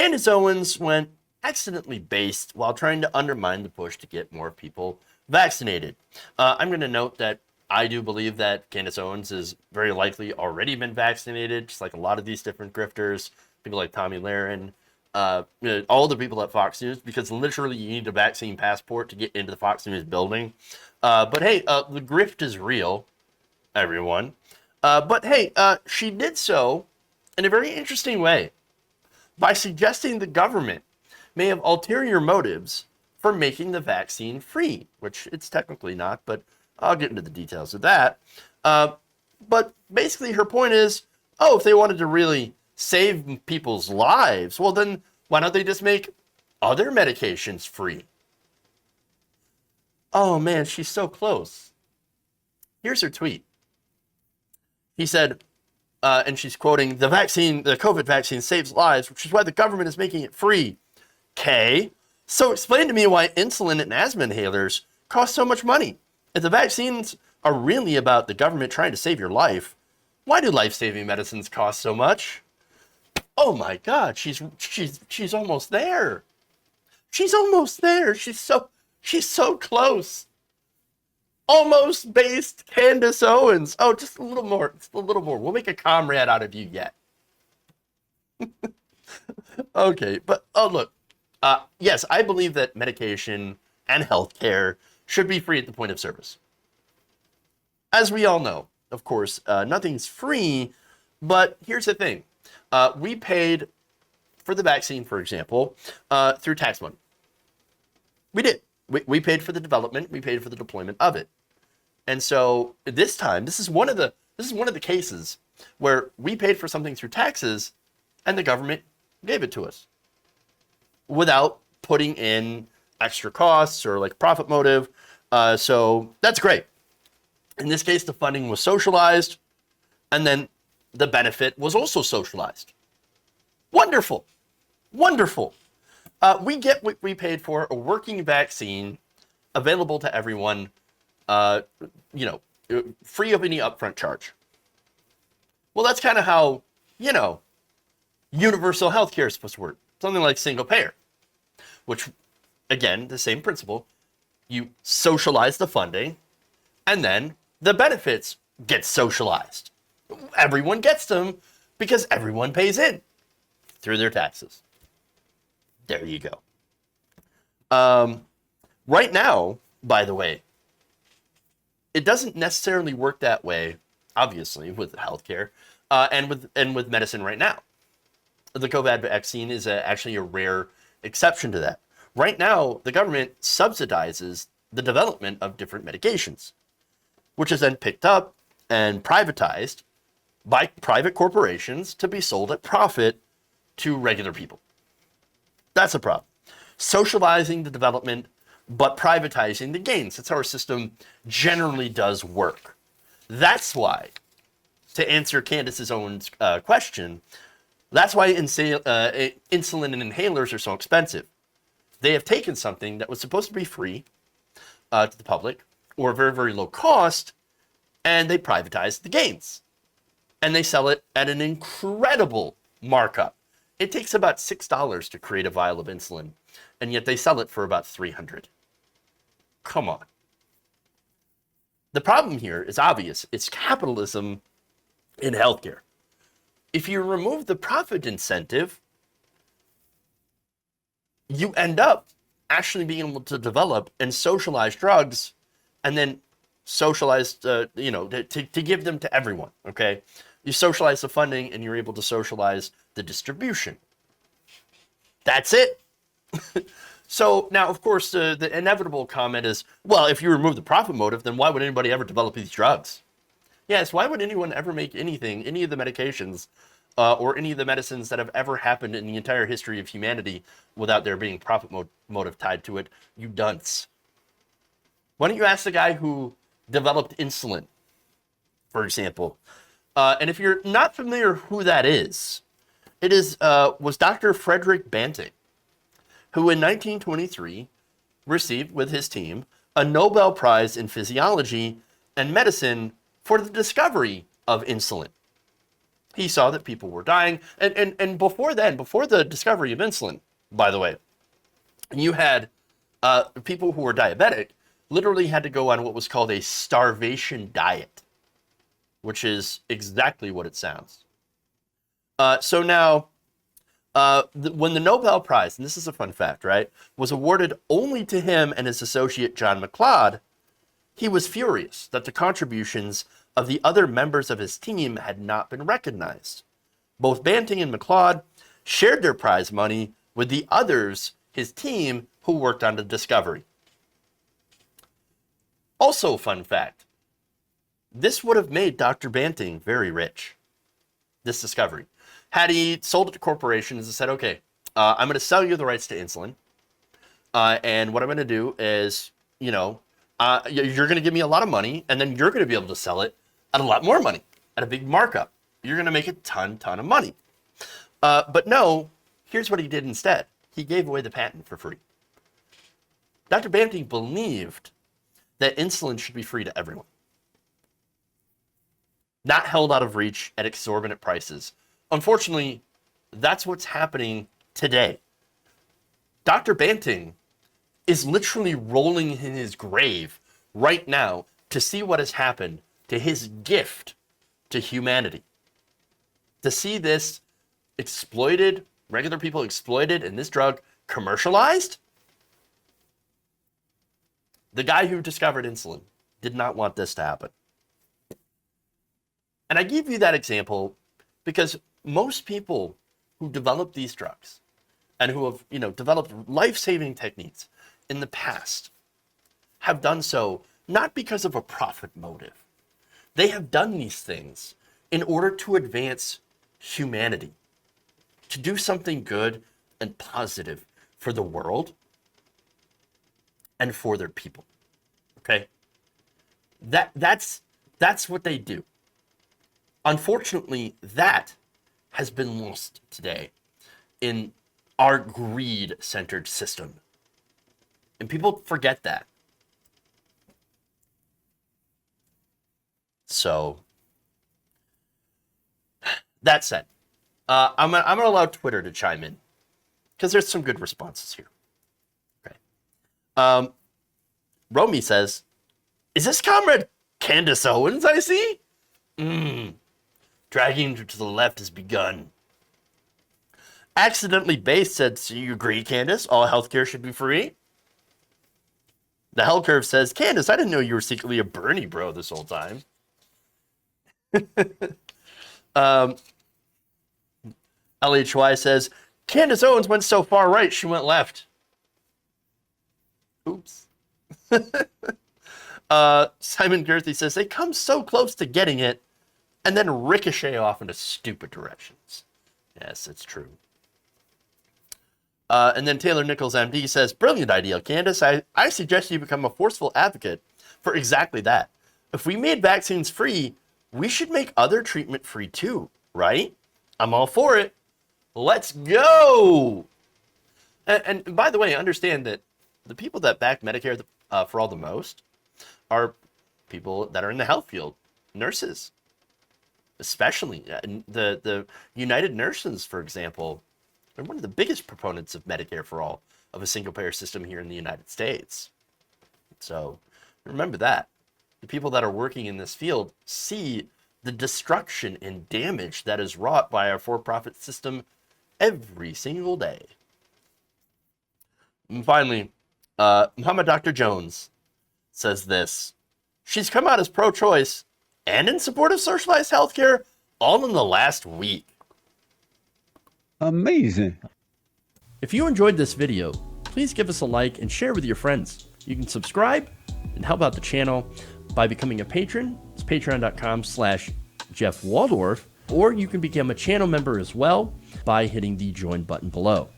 Candace Owens went accidentally based while trying to undermine the push to get more people vaccinated. I'm going to note that I do believe that Candace Owens has very likely already been vaccinated, just like a lot of these different grifters, people like Tommy Lahren, all the people at Fox News, because literally you need a vaccine passport to get into the Fox News building. But hey, the grift is real, everyone. But hey, she did so in a very interesting way by suggesting the government may have ulterior motives for making the vaccine free, which it's technically not, but I'll get into the details of that. But basically her point is, oh, if they wanted to really save people's lives, well then why don't they just make other medications free? Oh man, she's so close. Here's her tweet. He said, and she's quoting, the COVID vaccine saves lives, which is why the government is making it free. Okay, so explain to me why insulin and asthma inhalers cost so much money. If the vaccines are really about the government trying to save your life, why do life-saving medicines cost so much? Oh my God, she's almost there. She's almost there. She's so close. Almost based Candace Owens. Oh, just a little more. Just a little more. We'll make a comrade out of you yet. Okay, but oh look. Yes, I believe that medication and healthcare should be free at the point of service. As we all know, of course, nothing's free, but here's the thing. We paid for the vaccine, for example, through tax money. We did. We paid for the development. We paid for the deployment of it. And so this time, this is one of the cases where we paid for something through taxes and the government gave it to us without putting in extra costs or like profit motive. So that's great. In this case, the funding was socialized and then the benefit was also socialized. Wonderful. Wonderful. We get what we paid for, a working vaccine available to everyone, free of any upfront charge. Well, that's kind of how, universal healthcare is supposed to work. Something like single payer, which, again, the same principle. You socialize the funding, and then the benefits get socialized. Everyone gets them because everyone pays in through their taxes. There you go. Right now, by the way, it doesn't necessarily work that way, obviously, with healthcare and with medicine right now. The COVID vaccine is actually a rare exception to that. Right now, the government subsidizes the development of different medications, which is then picked up and privatized by private corporations to be sold at profit to regular people. That's a problem. Socializing the development, but privatizing the gains. That's how our system generally does work. That's why, to answer Candace's own question, that's why insulin and inhalers are so expensive. They have taken something that was supposed to be free to the public or very, very low cost, and they privatized the gains. And they sell it at an incredible markup. It takes about $6 to create a vial of insulin, and yet they sell it for about $300. Come on. The problem here is obvious. It's capitalism in healthcare. If you remove the profit incentive, you end up actually being able to develop and socialize drugs and then socialize, to give them to everyone, okay? You socialize the funding and you're able to socialize the distribution. That's it. So now, of course, the inevitable comment is, well, if you remove the profit motive, then why would anybody ever develop these drugs? Yes, why would anyone ever make anything, any of the medications, or any of the medicines that have ever happened in the entire history of humanity without there being profit motive tied to it? You dunce. Why don't you ask the guy who developed insulin, for example? And if you're not familiar who that is, it was Dr. Frederick Banting, who in 1923 received, with his team, a Nobel Prize in Physiology and Medicine for the discovery of insulin. He saw that people were dying. And before then, before the discovery of insulin, by the way, you had people who were diabetic literally had to go on what was called a starvation diet, which is exactly what it sounds. So now, when the Nobel Prize, and this is a fun fact, right, was awarded only to him and his associate John McLeod, he was furious that the contributions of the other members of his team had not been recognized. Both Banting and McLeod shared their prize money with the others, his team, who worked on the discovery. Also, fun fact, this would have made Dr. Banting very rich, this discovery. Had he sold it to corporations and said, okay, I'm going to sell you the rights to insulin, and what I'm going to do is, you're going to give me a lot of money, and then you're going to be able to sell it at a lot more money, at a big markup. You're going to make a ton of money. But no, here's what he did instead. He gave away the patent for free. Dr. Banting believed that insulin should be free to everyone, not held out of reach at exorbitant prices. Unfortunately, that's what's happening today. Dr. Banting is literally rolling in his grave right now to see what has happened to his gift to humanity. To see this exploited, regular people exploited, and this drug commercialized. The guy who discovered insulin did not want this to happen. And I give you that example because most people who develop these drugs and who have, developed life-saving techniques in the past have done so not because of a profit motive. They have done these things in order to advance humanity, to do something good and positive for the world and for their people. Okay? That's what they do. Unfortunately, that has been lost today in our greed-centered system. And people forget that. So, that said, I'm gonna allow Twitter to chime in because there's some good responses here. Okay. Romy says, "Is this Comrade Candace Owens I see? Dragging her to the left has begun." Accidentally Based said, "So you agree, Candace? All healthcare should be free?" The Hell Curve says, "Candace, I didn't know you were secretly a Bernie bro this whole time." LHY says, "Candace Owens went so far right, she went left." Oops. Simon Gerthy says, "They come so close to getting it and then ricochet off into stupid directions." Yes, it's true. And then Taylor Nichols MD says, "Brilliant idea, Candace. I suggest you become a forceful advocate for exactly that. If we made vaccines free, we should make other treatment free too, right? I'm all for it. Let's go." And by the way, understand that the people that back Medicare for all the most are people that are in the health field, nurses, especially the United Nurses, for example. They're one of the biggest proponents of Medicare for all, of a single-payer system here in the United States. So remember that. The people that are working in this field see the destruction and damage that is wrought by our for-profit system every single day. And finally, Muhammad Dr. Jones says this: "She's come out as pro-choice and in support of socialized healthcare all in the last week." Amazing. If you enjoyed this video, please give us a like and share with your friends. You can subscribe and help out the channel by becoming a patron. It's patreon.com/Jeff Waldorf, or you can become a channel member as well by hitting the join button below.